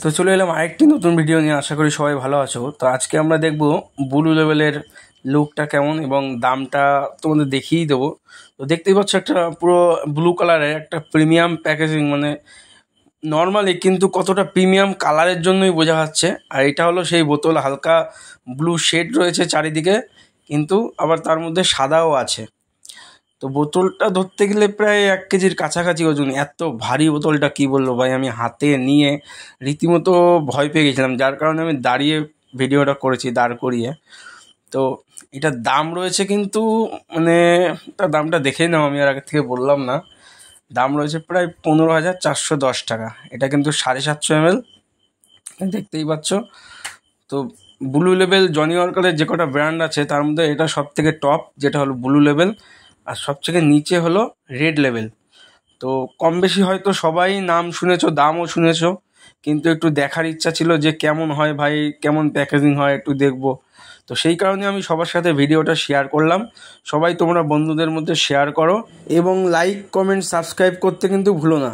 তো চলে এলাম আরেকটি নতুন ভিডিও নিয়ে। আশা করি সবাই ভালো আছো। তো আজকে আমরা দেখব ব্লু লেভেলের লুকটা কেমন এবং দামটা তোমাদের দেখিয়েই দেবো। তো দেখতেই পাচ্ছ একটা পুরো ব্লু কালারের একটা প্রিমিয়াম প্যাকেজিং, মানে নর্মালি কিন্তু কতটা প্রিমিয়াম কালারের জন্যই বোঝা যাচ্ছে। আর এটা হলো সেই বোতল, হালকা ব্লু শেড রয়েছে চারিদিকে, কিন্তু আবার তার মধ্যে সাদাও আছে। তো বোতলটা ধরতে গেলে প্রায় 1 কেজির কাছাকাছি ওজন। এত ভারী বোতলটা, কি বলবো ভাই, আমি হাতে নিয়ে রীতিমতো ভয় পেয়ে গেছিলাম, যার কারণে আমি দাঁড়িয়ে ভিডিওটা করেছি, দাঁড় করিয়ে। তো এটার দাম রয়েছে কিন্তু, মানে তার দামটা দেখেই নাও, আমি আর আগে থেকে বললাম না। দাম রয়েছে প্রায় 15,410 টাকা। এটা কিন্তু 750 ml, দেখতেই পাচ্ছ। তো ব্লু লেভেল, জনি ওয়াকারের যে কটা ব্র্যান্ড আছে তার মধ্যে এটা সব থেকে টপ, যেটা হলো ব্লু লেভেল। আর সবথেকে নিচে হলো রেড লেভেল। তো কম বেশি হয়তো সবাই নাম শুনেছো, দামও শুনেছো, কিন্তু একটু দেখার ইচ্ছা ছিল যে কেমন হয় ভাই, কেমন প্যাকেজিং হয়, একটু দেখবো। তো সেই কারণে আমি সবার সাথে ভিডিওটা শেয়ার করলাম। সবাই তোমরা বন্ধুদের মধ্যে শেয়ার করো এবং লাইক, কমেন্ট, সাবস্ক্রাইব করতে কিন্তু ভুলো না।